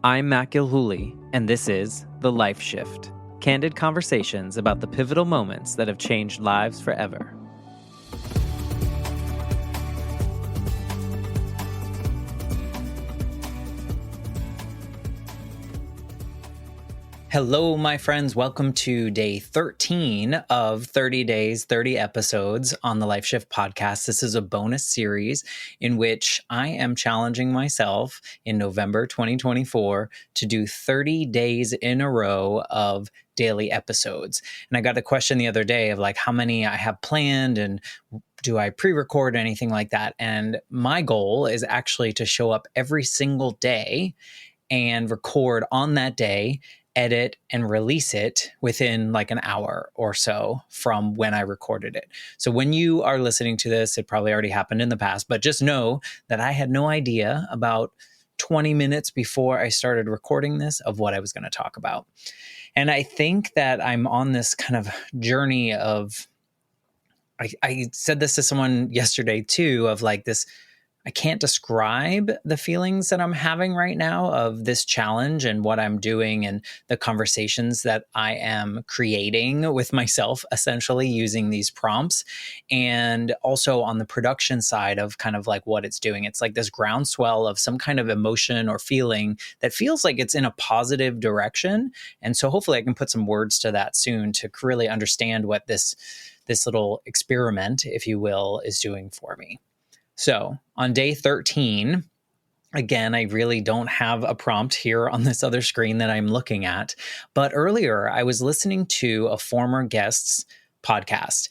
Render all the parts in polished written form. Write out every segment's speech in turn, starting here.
I'm Matt Gilhooly, and this is The Life Shift, candid conversations about the pivotal moments that have changed lives forever. Hello, my friends. Welcome to day 13 of 30 days, 30 episodes on the Life Shift podcast. This is a bonus series in which I am challenging myself in November 2024 to do 30 days in a row of daily episodes. And I got a question the other day of like how many I have planned and do I pre-record anything like that? And my goal is actually to show up every single day and record on that day, edit and release it within like an hour or so from when I recorded it. So when you are listening to this, it probably already happened in the past, but just know that I had no idea about 20 minutes before I started recording this of what I was going to talk about. And I think that I'm on this kind of journey of, I said this to someone yesterday too, of like this, I can't describe the feelings that I'm having right now of this challenge and what I'm doing and the conversations that I am creating with myself, essentially using these prompts. And also on the production side of kind of like what it's doing. It's like this groundswell of some kind of emotion or feeling that feels like it's in a positive direction. And so hopefully I can put some words to that soon to really understand what this little experiment, if you will, is doing for me. So on day 13, again, I really don't have a prompt here on this other screen that I'm looking at. But earlier, I was listening to a former guest's podcast.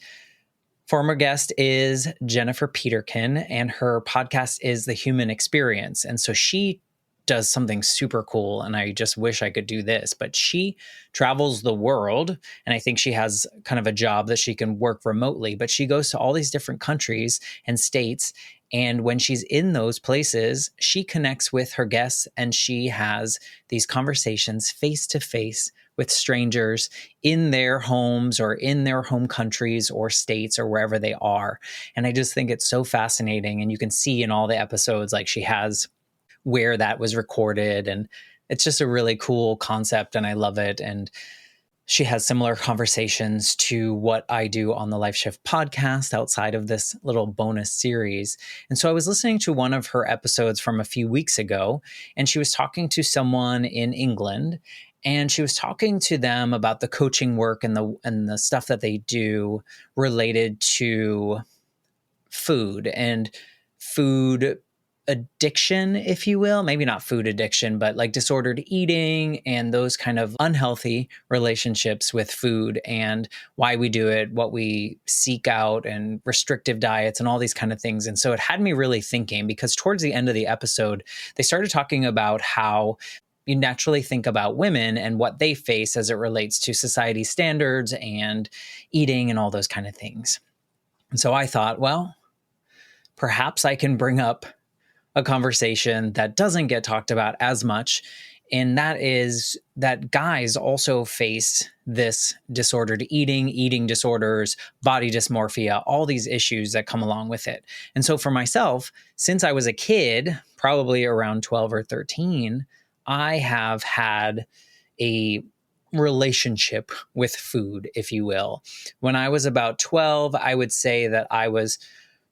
Former guest is Jennifer Peterkin, and her podcast is The Human Experience. And so she does something super cool, and I just wish I could do this, but she travels the world, and I think she has kind of a job that she can work remotely, but she goes to all these different countries and states, and when she's in those places, she connects with her guests, and she has these conversations face to face with strangers in their homes or in their home countries or states or wherever they are. And I just think it's so fascinating, and you can see in all the episodes, like she has where that was recorded. And it's just a really cool concept and I love it. And she has similar conversations to what I do on the Life Shift podcast outside of this little bonus series. And so I was listening to one of her episodes from a few weeks ago, and she was talking to someone in England, and she was talking to them about the coaching work and the stuff that they do related to food and food addiction, if you will, maybe not food addiction, but like disordered eating and those kind of unhealthy relationships with food and why we do it, what we seek out and restrictive diets and all these kind of things. And so it had me really thinking, because towards the end of the episode, they started talking about how you naturally think about women and what they face as it relates to society standards and eating and all those kind of things. And so I thought, well, perhaps I can bring up a conversation that doesn't get talked about as much. And that is that guys also face this disordered eating disorders, body dysmorphia, all these issues that come along with it. And so for myself, since I was a kid, probably around 12 or 13, I have had a relationship with food, if you will. When I was about 12, I would say that I was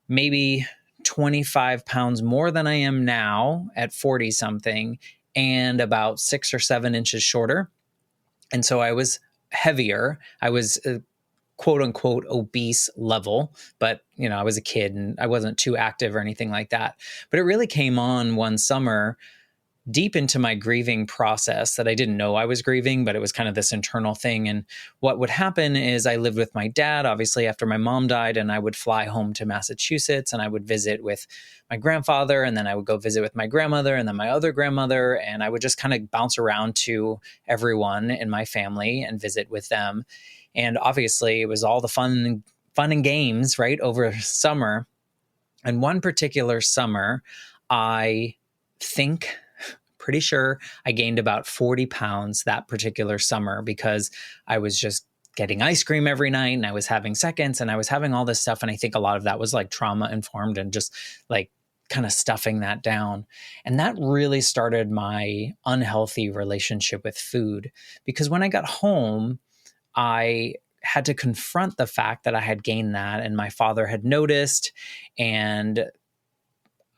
maybe 25 pounds more than I am now at 40 something and about 6 or 7 inches shorter. And so I was heavier. I was quote unquote obese level, but I was a kid and I wasn't too active or anything like that. But it really came on one summer deep into my grieving process that I didn't know I was grieving, but it was kind of this internal thing. And what would happen is I lived with my dad, obviously, after my mom died, and I would fly home to Massachusetts and I would visit with my grandfather, and then I would go visit with my grandmother and then my other grandmother. And I would just kind of bounce around to everyone in my family and visit with them. And obviously it was all the fun and games, right, over summer. And one particular summer, I think pretty sure I gained about 40 pounds that particular summer because I was just getting ice cream every night and I was having seconds and I was having all this stuff. And I think a lot of that was like trauma informed and just like kind of stuffing that down. And that really started my unhealthy relationship with food, because when I got home, I had to confront the fact that I had gained that, and my father had noticed, and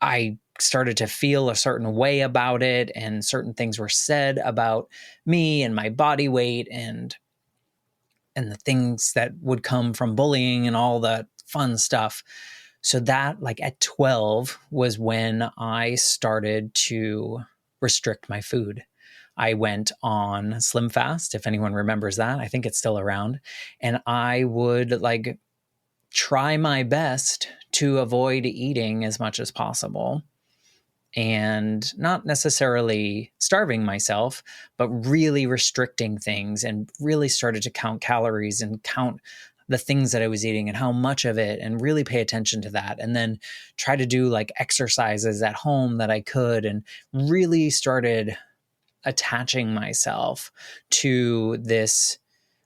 I started to feel a certain way about it, and certain things were said about me and my body weight and the things that would come from bullying and all that fun stuff. So that, like, at 12 was when I started to restrict my food. I went on Slim Fast, if anyone remembers that. I think it's still around. And I would like try my best to avoid eating as much as possible, and not necessarily starving myself, but really restricting things, and really started to count calories and count the things that I was eating and how much of it, and really pay attention to that. And then try to do like exercises at home that I could, and really started attaching myself to this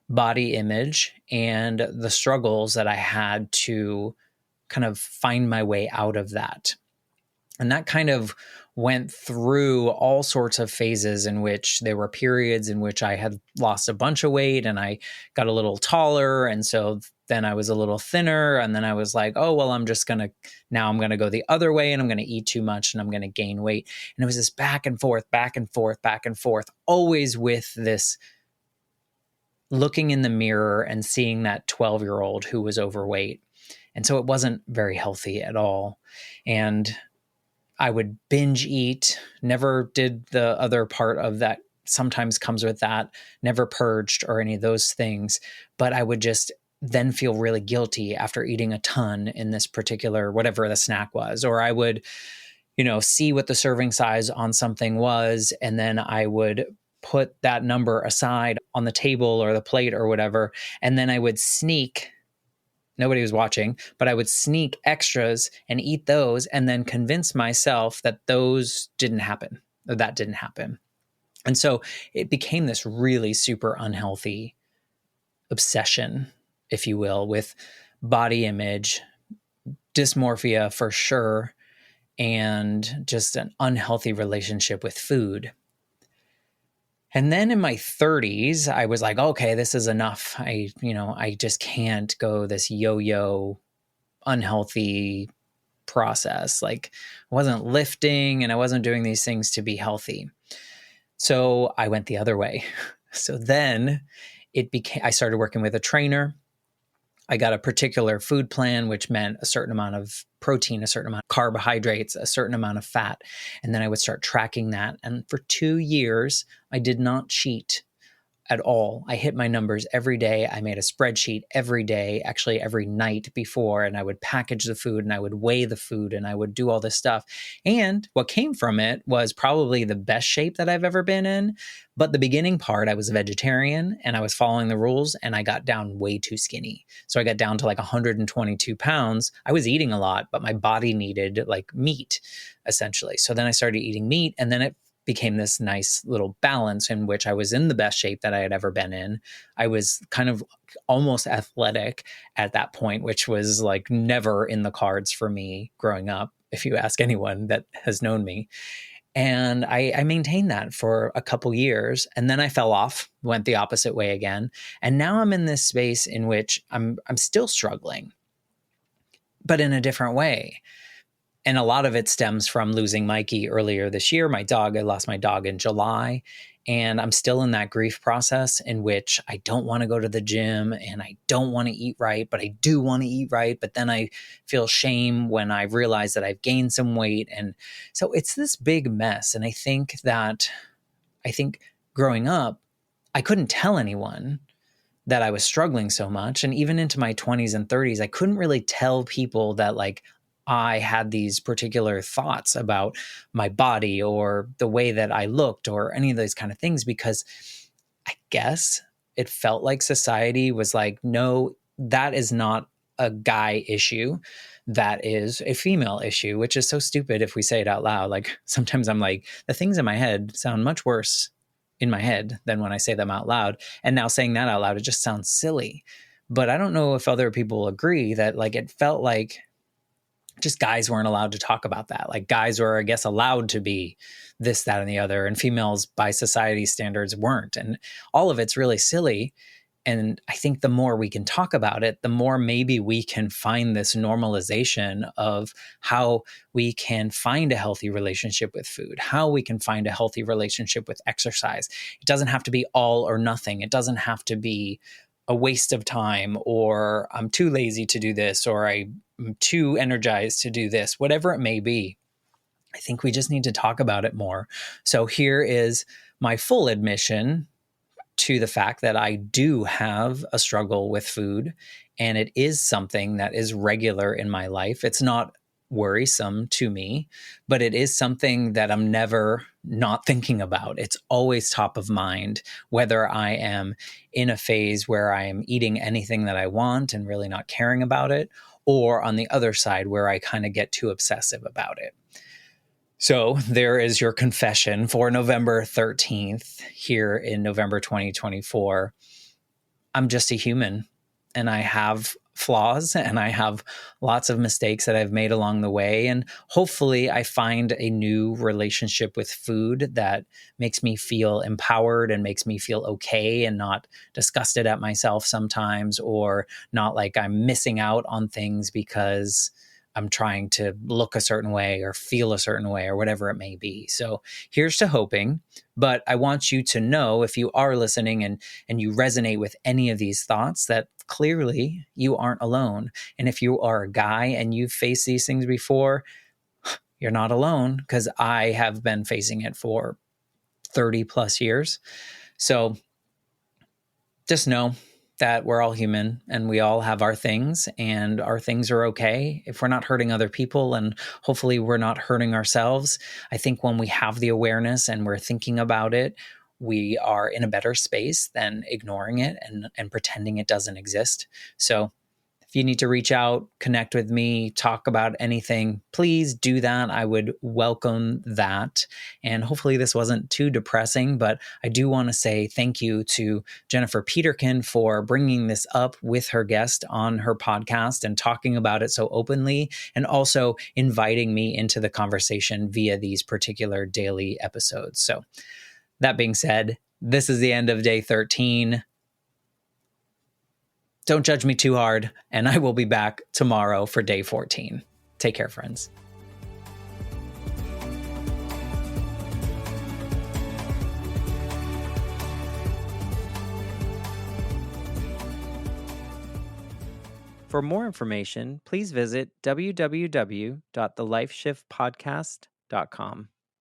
body image and the struggles that I had to kind of find my way out of that. And that kind of went through all sorts of phases, in which there were periods in which I had lost a bunch of weight and I got a little taller. And so then I was a little thinner. And then I was like, oh, well, I'm going to go the other way, and I'm going to eat too much and I'm going to gain weight. And it was this back and forth, back and forth, back and forth, always with this looking in the mirror and seeing that 12-year-old who was overweight. And so it wasn't very healthy at all. And I would binge eat, never did the other part of that sometimes comes with that, never purged or any of those things. But I would just then feel really guilty after eating a ton in this particular, whatever the snack was. Or I would, see what the serving size on something was, and then I would put that number aside on the table or the plate or whatever. And then I would sneak, nobody was watching, but I would sneak extras and eat those, and then convince myself that those didn't happen, or that didn't happen. And so it became this really super unhealthy obsession, if you will, with body image, dysmorphia for sure, and just an unhealthy relationship with food. And then in my 30s, I was like, okay, this is enough. I just can't go this yo-yo unhealthy process. Like, I wasn't lifting and I wasn't doing these things to be healthy. So I went the other way. So then I started working with a trainer. I got a particular food plan, which meant a certain amount of protein, a certain amount of carbohydrates, a certain amount of fat. And then I would start tracking that. And for 2 years, I did not cheat at all. I hit my numbers every day. I made a spreadsheet every day, actually every night before, and I would package the food and I would weigh the food and I would do all this stuff. And what came from it was probably the best shape that I've ever been in. But the beginning part, I was a vegetarian and I was following the rules, and I got down way too skinny. So I got down to like 122 pounds. I was eating a lot, but my body needed like meat, essentially. So then I started eating meat, and then it became this nice little balance in which I was in the best shape that I had ever been in. I was kind of almost athletic at that point, which was like never in the cards for me growing up, if you ask anyone that has known me. And I maintained that for a couple years, and then I fell off, went the opposite way again. And now I'm in this space in which I'm still struggling, but in a different way. And a lot of it stems from losing Mikey earlier this year. I lost my dog in July, and I'm still in that grief process in which I don't want to go to the gym and I don't want to eat right, but I do want to eat right. But then I feel shame when I realize that I've gained some weight. And so it's this big mess. And I think growing up, I couldn't tell anyone that I was struggling so much. And even into my 20s and 30s, I couldn't really tell people that like I had these particular thoughts about my body or the way that I looked or any of those kind of things, because I guess it felt like society was like, no, that is not a guy issue. That is a female issue, which is so stupid if we say it out loud. Like sometimes I'm like, the things in my head sound much worse in my head than when I say them out loud. And now saying that out loud, it just sounds silly. But I don't know if other people agree that like it felt like just guys weren't allowed to talk about that. Like guys were, I guess, allowed to be this, that, and the other, and females by society standards weren't. And all of it's really silly. And I think the more we can talk about it, the more maybe we can find this normalization of how we can find a healthy relationship with food, how we can find a healthy relationship with exercise. It doesn't have to be all or nothing. It doesn't have to be a waste of time, or I'm too lazy to do this, or I'm too energized to do this, whatever it may be. I think we just need to talk about it more. So here is my full admission to the fact that I do have a struggle with food, and it is something that is regular in my life. It's not worrisome to me, but it is something that I'm never not thinking about. It's always top of mind, whether I am in a phase where I am eating anything that I want and really not caring about it, or on the other side where I kind of get too obsessive about it. So there is your confession for November 13th here in November 2024. I'm just a human, and I have flaws, and I have lots of mistakes that I've made along the way. And hopefully I find a new relationship with food that makes me feel empowered and makes me feel okay and not disgusted at myself sometimes, or not like I'm missing out on things because I'm trying to look a certain way or feel a certain way or whatever it may be. So here's to hoping. But I want you to know, if you are listening and you resonate with any of these thoughts, that clearly you aren't alone. And if you are a guy and you've faced these things before, you're not alone, because I have been facing it for 30 plus years. So just know that we're all human and we all have our things, and our things are okay if we're not hurting other people, and hopefully we're not hurting ourselves. I think when we have the awareness and we're thinking about it, we are in a better space than ignoring it and pretending it doesn't exist. So if you need to reach out, connect with me, talk about anything, please do that. I would welcome that. And hopefully this wasn't too depressing, but I do want to say thank you to Jennifer Peterkin for bringing this up with her guest on her podcast and talking about it so openly, and also inviting me into the conversation via these particular daily episodes. So that being said, this is the end of day 13. Don't judge me too hard, and I will be back tomorrow for day 14. Take care, friends. For more information, please visit www.thelifeshiftpodcast.com.